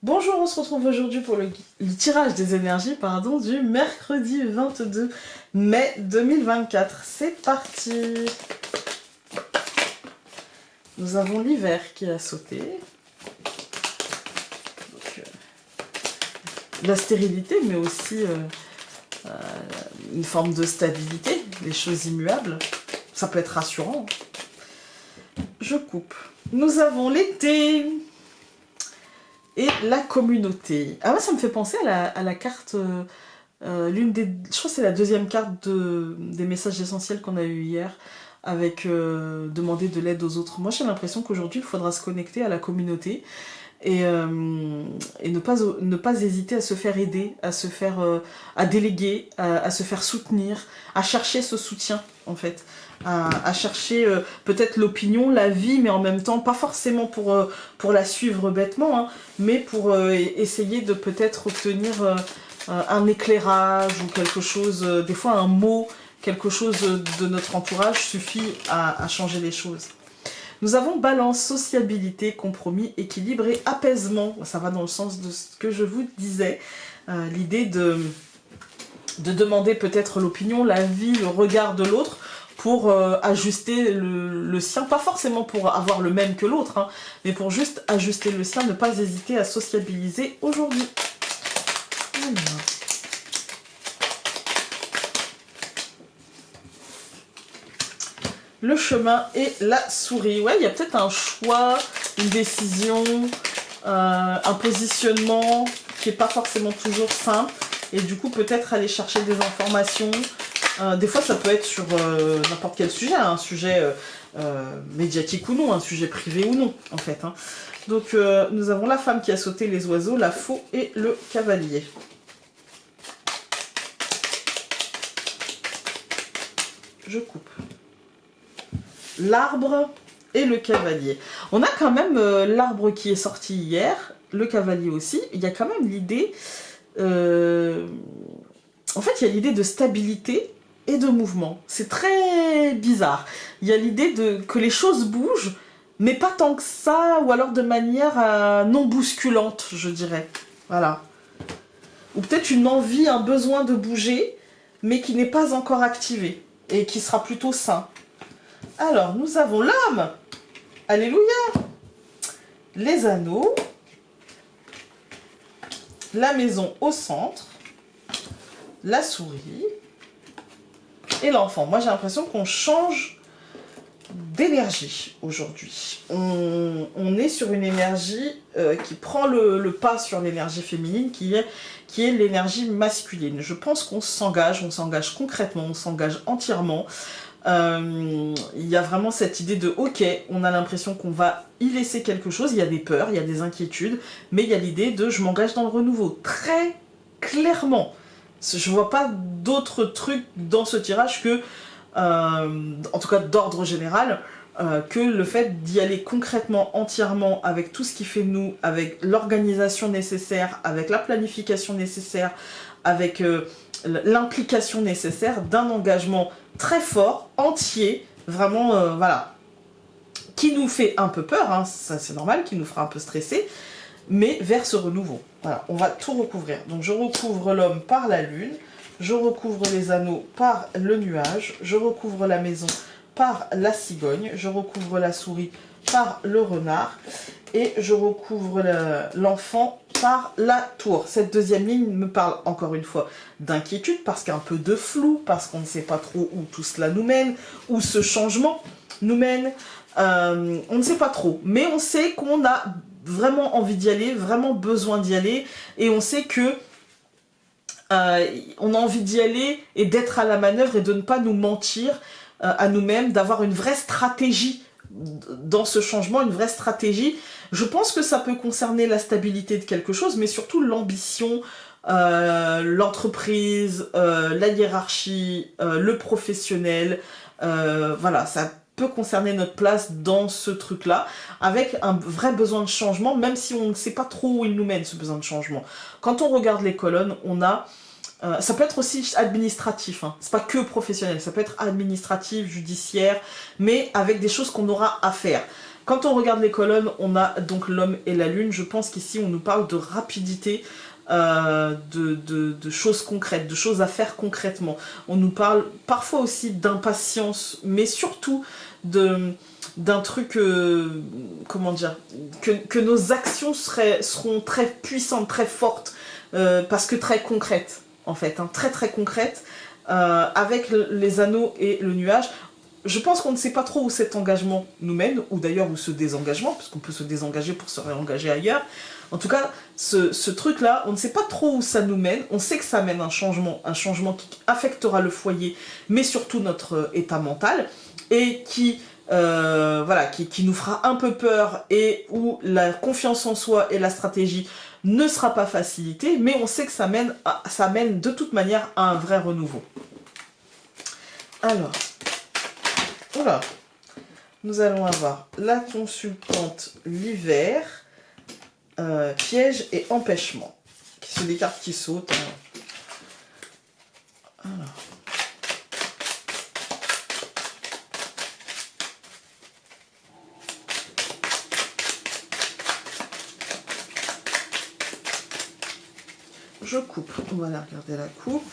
Bonjour, on se retrouve aujourd'hui pour le tirage des énergies du mercredi 22 mai 2024. C'est parti. Nous avons l'hiver qui a sauté. Donc, la stérilité, mais aussi une forme de stabilité, des choses immuables. Ça peut être rassurant. Je coupe. Nous avons l'été. Et la communauté. Ah ouais, ça me fait penser à la carte, je crois que c'est la deuxième carte des messages essentiels qu'on a eu hier, avec demander de l'aide aux autres. Moi j'ai l'impression qu'aujourd'hui il faudra se connecter à la communauté et ne pas hésiter à se faire aider, à se faire à déléguer, à se faire soutenir, à chercher ce soutien en fait. À chercher peut-être l'opinion, la vie, mais en même temps, pas forcément pour la suivre bêtement, hein, mais pour essayer de peut-être obtenir un éclairage ou quelque chose, des fois un mot, quelque chose de notre entourage suffit à changer les choses. Nous avons balance, sociabilité, compromis, équilibre et apaisement. Ça va dans le sens de ce que je vous disais. L'idée de demander peut-être l'opinion, la vie, le regard de l'autre pour ajuster le sien, pas forcément pour avoir le même que l'autre, hein, mais pour juste ajuster le sien, ne pas hésiter à sociabiliser aujourd'hui. Le chemin et la souris. Ouais, il y a peut-être un choix, une décision, un positionnement qui n'est pas forcément toujours simple. Et du coup, peut-être aller chercher des informations. Des fois, ça peut être sur n'importe quel sujet, un sujet médiatique ou non, un sujet privé ou non, en fait. Hein. Donc, nous avons la femme qui a sauté les oiseaux, la faux et le cavalier. Je coupe. L'arbre et le cavalier. On a quand même l'arbre qui est sorti hier, le cavalier aussi. Il y a quand même l'idée... En fait, il y a l'idée de stabilité et de mouvement. C'est très bizarre. Il y a l'idée que les choses bougent, mais pas tant que ça, ou alors de manière non bousculante, je dirais. Voilà. Ou peut-être une envie, un besoin de bouger, mais qui n'est pas encore activé, et qui sera plutôt sain. Alors, nous avons l'homme. Alléluia. Les anneaux. La maison au centre. La souris. Et l'enfant. Moi, j'ai l'impression qu'on change d'énergie aujourd'hui. On est sur une énergie qui prend le pas sur l'énergie féminine, qui est l'énergie masculine. Je pense qu'on s'engage concrètement, on s'engage entièrement. Il y a vraiment cette idée de ok, on a l'impression qu'on va y laisser quelque chose, il y a des peurs, il y a des inquiétudes, mais il y a l'idée de je m'engage dans le renouveau, très clairement. Je vois pas d'autres trucs dans ce tirage que, en tout cas d'ordre général, que le fait d'y aller concrètement, entièrement, avec tout ce qui fait nous, avec l'organisation nécessaire, avec la planification nécessaire, avec l'implication nécessaire d'un engagement très fort, entier, vraiment, voilà, qui nous fait un peu peur, hein, ça c'est normal, qui nous fera un peu stresser, mais vers ce renouveau. Voilà, on va tout recouvrir. Donc je recouvre l'homme par la lune, je recouvre les anneaux par le nuage, je recouvre la maison par la cigogne, je recouvre la souris par le renard, et je recouvre l'enfant par la tour. Cette deuxième ligne me parle encore une fois d'inquiétude, parce qu'il y a un peu de flou, parce qu'on ne sait pas trop où tout cela nous mène, où ce changement nous mène. On ne sait pas trop, mais on sait qu'on a vraiment envie d'y aller, vraiment besoin d'y aller, et on sait que on a envie d'y aller et d'être à la manœuvre et de ne pas nous mentir à nous-mêmes, d'avoir une vraie stratégie dans ce changement, une vraie stratégie. Je pense que ça peut concerner la stabilité de quelque chose, mais surtout l'ambition, l'entreprise, la hiérarchie, le professionnel. Voilà, ça peut concerner notre place dans ce truc-là, avec un vrai besoin de changement, même si on ne sait pas trop où il nous mène, ce besoin de changement. Quand on regarde les colonnes, on a... ça peut être aussi administratif, hein. C'est pas que professionnel, ça peut être administratif, judiciaire, mais avec des choses qu'on aura à faire. Quand on regarde les colonnes, on a donc l'homme et la lune. Je pense qu'ici, on nous parle de rapidité, de choses concrètes, de choses à faire concrètement. On nous parle parfois aussi d'impatience, mais surtout d'un truc, comment dire, que nos actions seront très puissantes, très fortes, parce que très concrètes, en fait, hein, très très concrètes, avec les anneaux et le nuage. Je pense qu'on ne sait pas trop où cet engagement nous mène, ou d'ailleurs où ce désengagement, parce qu'on peut se désengager pour se réengager ailleurs. En tout cas, ce truc-là, on ne sait pas trop où ça nous mène. On sait que ça mène un changement qui affectera le foyer, mais surtout notre état mental, et voilà, qui nous fera un peu peur, et où la confiance en soi et la stratégie ne sera pas facilitée, mais on sait que ça mène de toute manière à un vrai renouveau. Alors... Voilà, nous allons avoir la consultante l'hiver, piège et empêchement. C'est des cartes qui sautent. Hein. Alors. Je coupe, on va la regarder la coupe.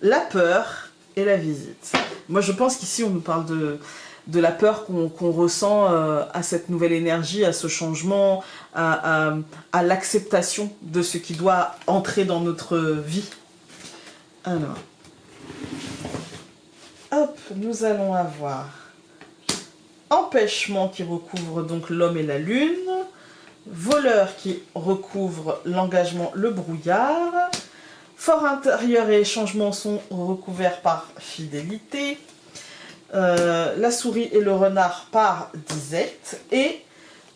La peur et la visite. Moi, je pense qu'ici, on nous parle de la peur qu'on ressent à cette nouvelle énergie, à ce changement, à l'acceptation de ce qui doit entrer dans notre vie. Alors, hop, nous allons avoir empêchement qui recouvre donc l'homme et la lune, voleur qui recouvre l'engagement, le brouillard, fort intérieur et changement sont recouverts par fidélité, la souris et le renard par disette, et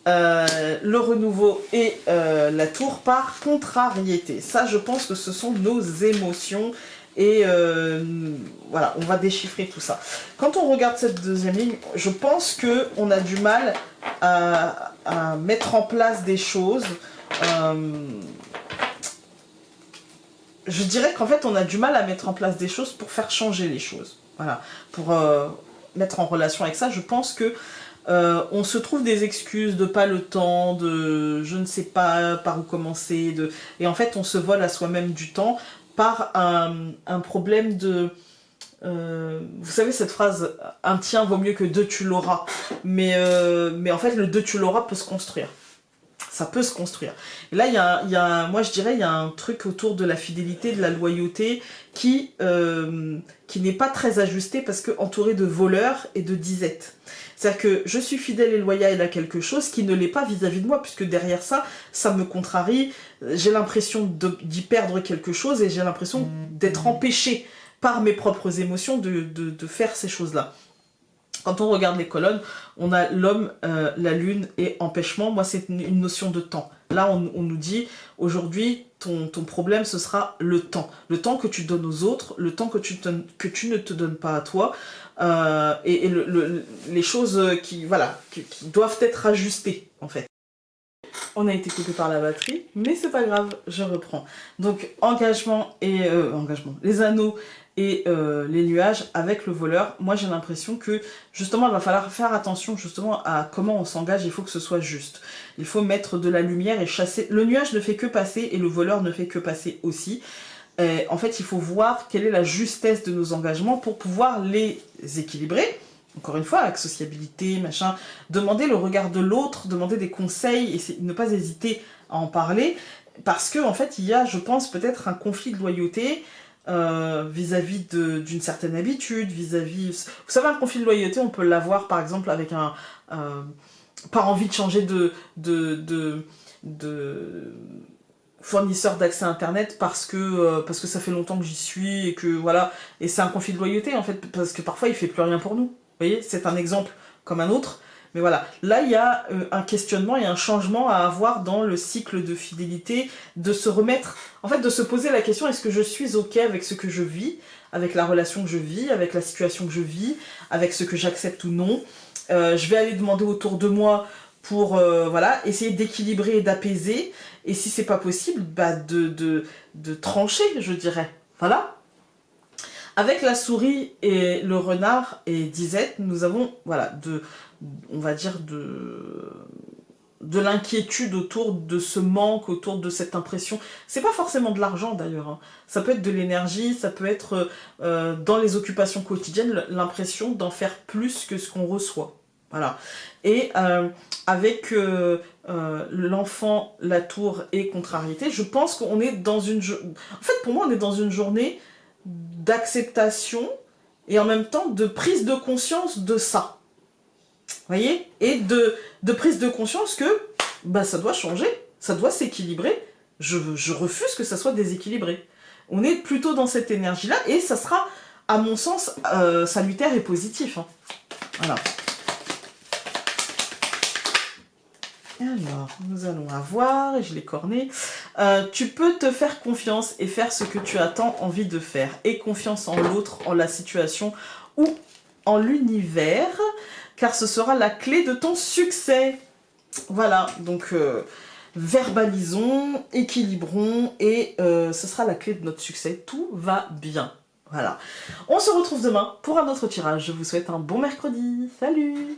le renouveau et la tour par contrariété. Ça, je pense que ce sont nos émotions, et voilà, on va déchiffrer tout ça. Quand on regarde cette deuxième ligne, je pense qu'on a du mal à mettre en place des choses. Je dirais qu'en fait, on a du mal à mettre en place des choses pour faire changer les choses. Voilà, pour mettre en relation avec ça, je pense que on se trouve des excuses de pas le temps, de je ne sais pas par où commencer, et en fait, on se vole à soi-même du temps par un problème de... vous savez cette phrase, un tien vaut mieux que deux tu l'auras, mais en fait, le deux tu l'auras peut se construire. Ça peut se construire. Et là, moi je dirais, il y a un truc autour de la fidélité, de la loyauté, qui n'est pas très ajusté parce que entouré de voleurs et de disettes. C'est-à-dire que je suis fidèle et loyale à quelque chose qui ne l'est pas vis-à-vis de moi, puisque derrière ça, ça me contrarie, j'ai l'impression d'y perdre quelque chose et j'ai l'impression d'être empêchée par mes propres émotions de faire ces choses-là. Quand on regarde les colonnes, on a l'homme, la lune et empêchement. Moi, c'est une notion de temps. Là, on nous dit, aujourd'hui, ton problème, ce sera le temps. Le temps que tu donnes aux autres, le temps que tu ne te donnes pas à toi. Et les choses qui doivent être ajustées, en fait. On a été coupé par la batterie, mais c'est pas grave, je reprends. Donc, engagement, les anneaux et les nuages avec le voleur. Moi, j'ai l'impression que, justement, il va falloir faire attention, justement, à comment on s'engage. Il faut que ce soit juste. Il faut mettre de la lumière et chasser. Le nuage ne fait que passer et le voleur ne fait que passer aussi. En fait, il faut voir quelle est la justesse de nos engagements pour pouvoir les équilibrer. Encore une fois, avec sociabilité, machin, demander le regard de l'autre, demander des conseils et ne pas hésiter à en parler, parce que en fait, il y a, je pense, peut-être un conflit de loyauté vis-à-vis d'une certaine habitude, vis-à-vis... Vous savez, un conflit de loyauté, on peut l'avoir, par exemple, avec pas envie de changer de fournisseur d'accès internet parce que ça fait longtemps que j'y suis et que voilà, et c'est un conflit de loyauté en fait, parce que parfois il fait plus rien pour nous. Vous voyez, c'est un exemple comme un autre, mais voilà, là il y a un questionnement et un changement à avoir dans le cycle de fidélité, de se remettre, en fait de se poser la question, est-ce que je suis ok avec ce que je vis, avec la relation que je vis, avec la situation que je vis, avec ce que j'accepte ou non. Je vais aller demander autour de moi pour voilà, essayer d'équilibrer et d'apaiser, et si c'est pas possible, bah de trancher, je dirais. Voilà. Avec la souris et le renard et disette, nous avons, voilà, on va dire de l'inquiétude autour de ce manque, autour de cette impression. C'est pas forcément de l'argent d'ailleurs, hein. Ça peut être de l'énergie, ça peut être dans les occupations quotidiennes, l'impression d'en faire plus que ce qu'on reçoit. Voilà. Et avec l'enfant, la tour et contrariété, je pense qu'on est dans une... En fait, pour moi, on est dans une journée d'acceptation et en même temps de prise de conscience de ça. Vous voyez? Et de prise de conscience que bah, ça doit changer, ça doit s'équilibrer. Je refuse que ça soit déséquilibré. On est plutôt dans cette énergie-là et ça sera, à mon sens, salutaire et positif. Hein. Voilà. Alors, nous allons avoir, et je l'ai corné, tu peux te faire confiance et faire ce que tu as tant envie de faire. Et confiance en l'autre, en la situation ou en l'univers, car ce sera la clé de ton succès. Voilà, donc verbalisons, équilibrons, et ce sera la clé de notre succès. Tout va bien. Voilà. On se retrouve demain pour un autre tirage. Je vous souhaite un bon mercredi. Salut!